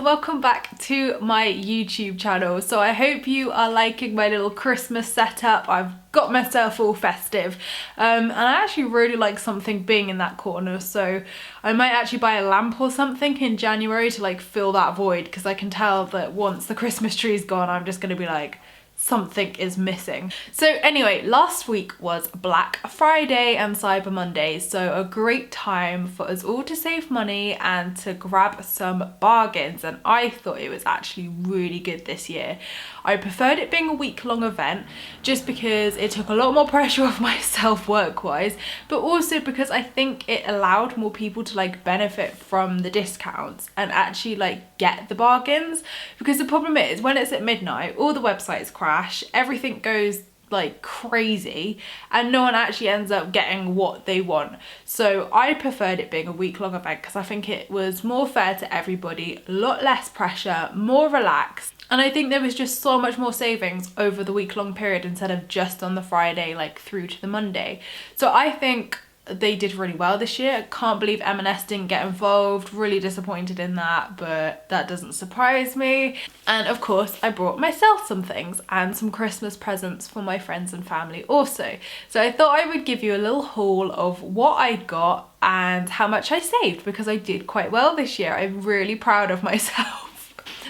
welcome back to my YouTube channel. So I hope you are liking my little Christmas setup. I've got myself all festive and I actually really like something being in that corner, so I might actually buy a lamp or something in January to like fill that void, because I can tell that once the Christmas tree is gone I'm just gonna be like, something is missing. So anyway, last week was Black Friday and Cyber Monday, so a great time for us all to save money and to grab some bargains, and I thought it was actually really good this year. I preferred it being a week-long event just because it took a lot more pressure off myself work-wise, but also because I think it allowed more people to like benefit from the discounts and actually like get the bargains, because the problem is when it's at midnight all the websites crash, everything goes like crazy and no one actually ends up getting what they want. So I preferred it being a week-long event because I think it was more fair to everybody, a lot less pressure, more relaxed, and I think there was just so much more savings over the week-long period instead of just on the Friday like through to the Monday. So I think they did really well this year. I can't believe M&S didn't get involved. Really disappointed in that, but that doesn't surprise me. And of course I brought myself some things and some Christmas presents for my friends and family also. So I thought I would give you a little haul of what I got and how much I saved, because I did quite well this year. I'm really proud of myself.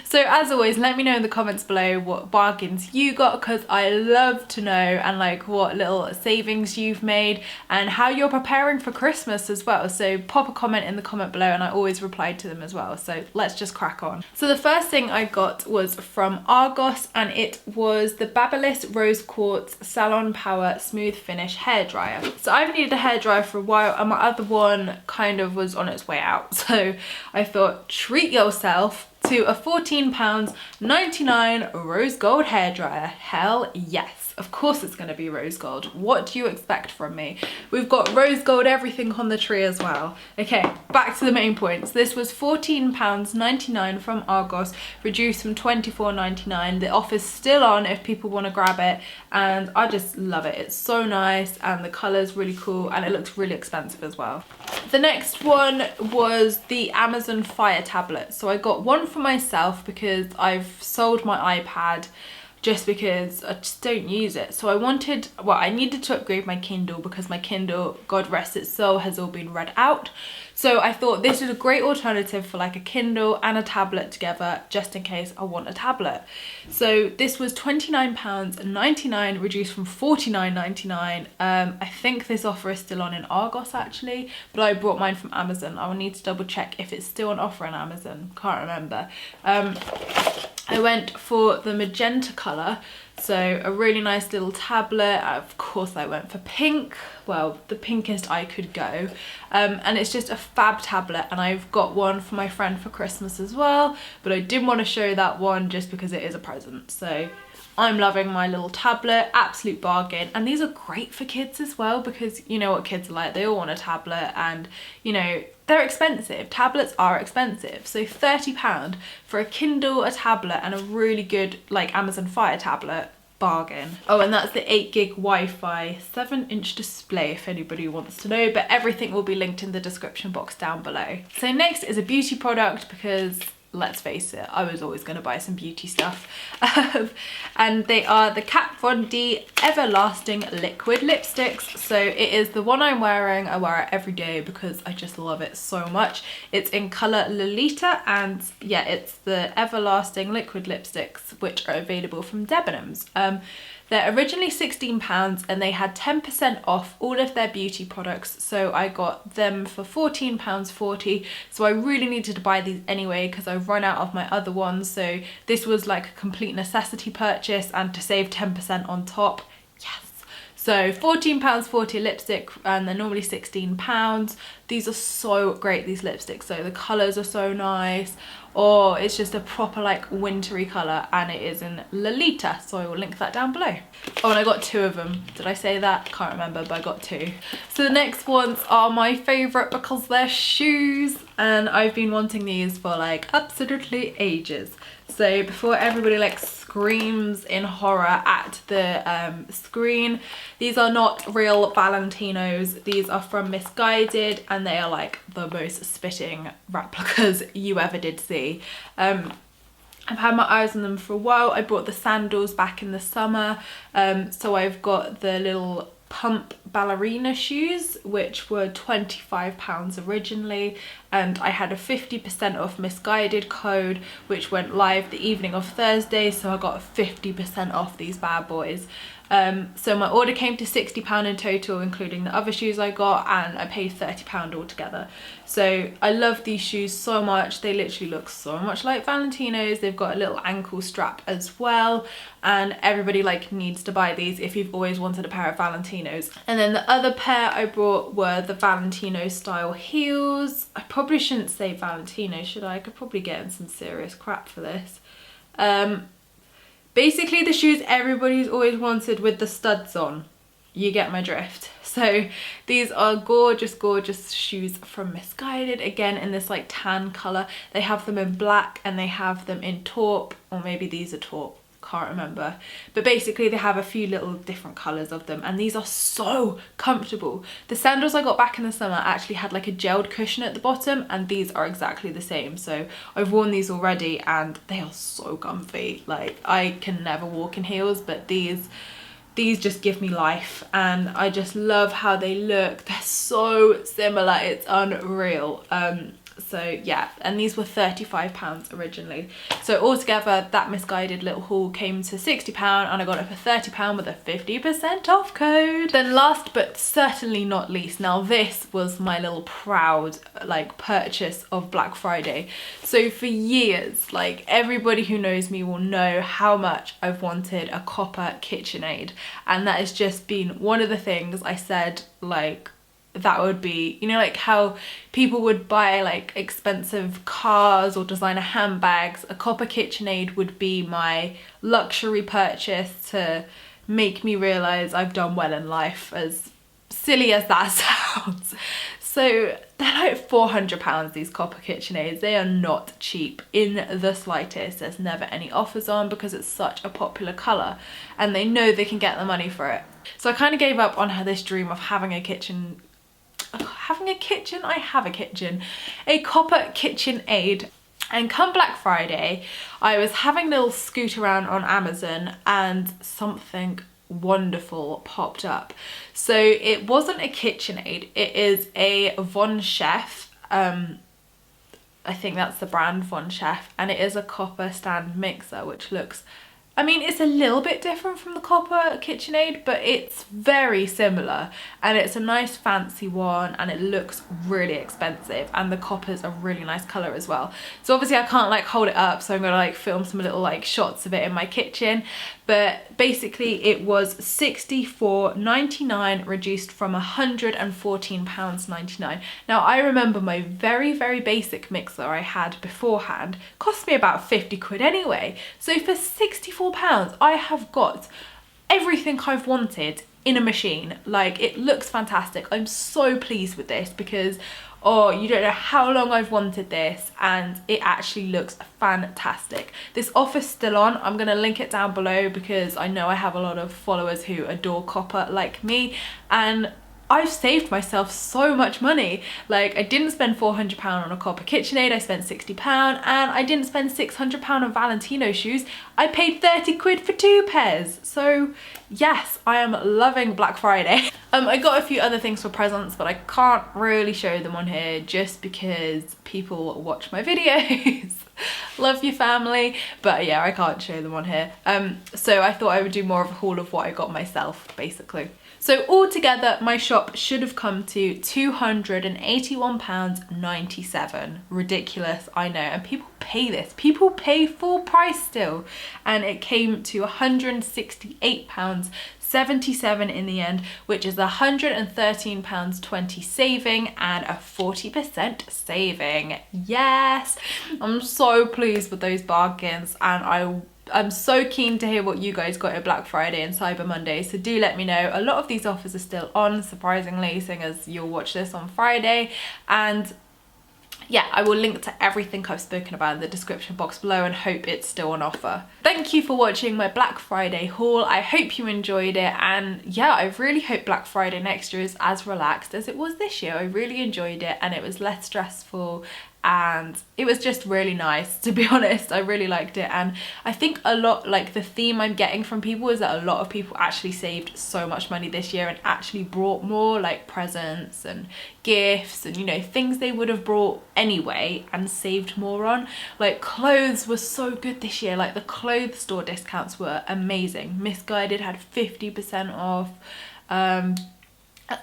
So as always, let me know in the comments below what bargains you got, because I love to know, and like what little savings you've made and how you're preparing for Christmas as well. So pop a comment in the comment below and I always reply to them as well. So let's just crack on. So the first thing I got was from Argos, and it was the Babyliss Rose Quartz Salon Power Smooth Finish Hairdryer. So I've needed a hairdryer for a while and my other one kind of was on its way out. So I thought, treat yourself to a £14.99 rose gold hairdryer. Hell yes, of course it's going to be rose gold. What do you expect from me? We've got rose gold everything on the tree as well. Okay, back to the main points. This was £14.99 from Argos, reduced from £24.99. The offer's still on if people want to grab it, and I just love it. It's so nice and the colour's really cool and it looks really expensive as well. The next one was the Amazon Fire tablet. So I got one for myself because I've sold my iPad just because I just don't use it. So I needed to upgrade my Kindle because my Kindle, God rest its soul, has all been read out. So I thought this is a great alternative for like a Kindle and a tablet together, just in case I want a tablet. So this was £29.99, reduced from £49.99. I think this offer is still on in Argos actually, but I brought mine from Amazon. I will need to double check if it's still on offer on Amazon, can't remember. I went for the magenta colour, so a really nice little tablet. Of course I went for pink, well the pinkest I could go, and it's just a fab tablet, and I've got one for my friend for Christmas as well, but I didn't want to show that one just because it is a present. So I'm loving my little tablet, absolute bargain. And these are great for kids as well, because you know what kids are like, they all want a tablet, and you know they're expensive. Tablets are expensive, so £30 for a Kindle, a tablet and a really good like Amazon Fire tablet, bargain. Oh, and that's the 8GB Wi-Fi 7-inch display if anybody wants to know, but everything will be linked in the description box down below. So next is a beauty product, because let's face it, I was always going to buy some beauty stuff. And they are the Kat Von D Everlasting Liquid Lipsticks. So it is the one I'm wearing. I wear it every day because I just love it so much. It's in colour Lolita, and yeah, it's the Everlasting Liquid Lipsticks, which are available from Debenhams. They're originally £16 and they had 10% off all of their beauty products, so I got them for £14.40. So I really needed to buy these anyway because I've run out of my other ones, so this was like a complete necessity purchase, and to save 10% on top, yes. So £14.40 lipstick, and they're normally £16. These are so great, these lipsticks. So the colours are so nice. Oh, it's just a proper like wintry colour, and it is in Lolita, so I will link that down below. Oh, and I got two of them. Did I say that? Can't remember, but I got two. So the next ones are my favourite because they're shoes, and I've been wanting these for like absolutely ages. So before everybody like screams in horror at the screen, these are not real Valentinos. These are from Missguided, and they are like the most spitting replicas you ever did see. comfy. I've had my eyes on them for a while. I brought the sandals back in the summer. So I've got the little pump ballerina shoes, which were £25 originally, and I had a 50% off Misguided code, which went live the evening of Thursday, so I got 50% off these bad boys. So my order came to £60 in total, including the other shoes I got, and I paid £30 altogether. So I love these shoes so much. They literally look so much like Valentino's. They've got a little ankle strap as well, and everybody like needs to buy these if you've always wanted a pair of Valentinos. And then the other pair I brought were the Valentino style heels. I probably shouldn't say Valentino, should I? I could probably get in some serious crap for this. Basically the shoes everybody's always wanted with the studs on. You get my drift. So these are gorgeous, gorgeous shoes from Misguided, again in this like tan colour. They have them in black and they have them in taupe, or maybe these are taupe, can't remember. But basically they have a few little different colours of them, and these are so comfortable. The sandals I got back in the summer actually had like a gelled cushion at the bottom, and these are exactly the same. So I've worn these already and they are so comfy. Like, I can never walk in heels, but these just give me life, and I just love how they look. They're so similar, it's unreal. So yeah, and these were £35 originally. So altogether that Misguided little haul came to £60, and I got it for £30 with a 50% off code. Then last but certainly not least, now this was my little proud like purchase of Black Friday. So for years, like everybody who knows me will know how much I've wanted a copper KitchenAid, and that has just been one of the things I said, like, that would be, you know, like how people would buy like expensive cars or designer handbags, a copper KitchenAid would be my luxury purchase to make me realise I've done well in life, as silly as that sounds. So they're like £400, these copper KitchenAids. They are not cheap in the slightest. There's never any offers on because it's such a popular colour, and they know they can get the money for it. So I kind of gave up on this dream of having a kitchen. I have a kitchen, a copper KitchenAid. And come Black Friday, I was having a little scoot around on Amazon and something wonderful popped up. So it wasn't a KitchenAid, it is a Von Chef. I think that's the brand, Von Chef, and it is a copper stand mixer, which looks, I mean, it's a little bit different from the copper KitchenAid, but it's very similar, and it's a nice fancy one, and it looks really expensive, and the copper's a really nice colour as well. So obviously I can't like hold it up, so I'm gonna like film some little like shots of it in my kitchen. But basically it was £64.99 reduced from £114.99. Now I remember my very, very basic mixer I had beforehand cost me about 50 quid anyway. So for £64 I have got everything I've wanted in a machine. Like, it looks fantastic. I'm so pleased with this because, oh, you don't know how long I've wanted this, and it actually looks fantastic. This offer's still on. I'm gonna link it down below because I know I have a lot of followers who adore copper like me, and I've saved myself so much money. Like, I didn't spend £400 on a copper KitchenAid, I spent £60, and I didn't spend £600 on Valentino shoes. I paid 30 quid for 2 pairs. So yes, I am loving Black Friday. I got a few other things for presents, but I can't really show them on here just because people watch my videos. Love your family, but yeah, I can't show them on here. So I thought I would do more of a haul of what I got myself, basically. So altogether, my shop should have come to £281.97. Ridiculous, I know, and people pay this. People pay full price still, and it came to £168.77 in the end, which is £113.20 saving and a 40% saving. Yes, I'm so pleased with those bargains, and I'm so keen to hear what you guys got at Black Friday and Cyber Monday, so do let me know. A lot of these offers are still on, surprisingly, seeing as you'll watch this on Friday. And yeah, I will link to everything I've spoken about in the description box below, and hope it's still on offer. Thank you for watching my Black Friday haul. I hope you enjoyed it, and yeah, I really hope Black Friday next year is as relaxed as it was this year. I really enjoyed it, and it was less stressful, and it was just really nice, to be honest. I really liked it, and I think a lot, like the theme I'm getting from people is that a lot of people actually saved so much money this year and actually brought more like presents and gifts and, you know, things they would have brought anyway and saved more on. Like clothes were so good this year, like the clothes store discounts were amazing. Missguided had 50% off,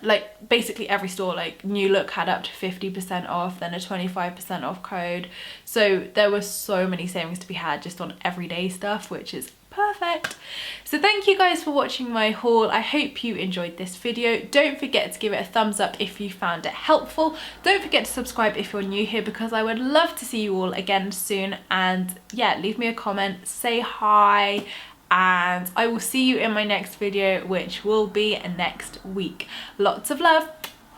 like basically every store, like New Look had up to 50% off, then a 25% off code. So there were so many savings to be had just on everyday stuff, which is perfect. So thank you guys for watching my haul. I hope you enjoyed this video. Don't forget to give it a thumbs up if you found it helpful. Don't forget to subscribe if you're new here, because I would love to see you all again soon. And yeah, leave me a comment, say hi, and I will see you in my next video, which will be next week. Lots of love.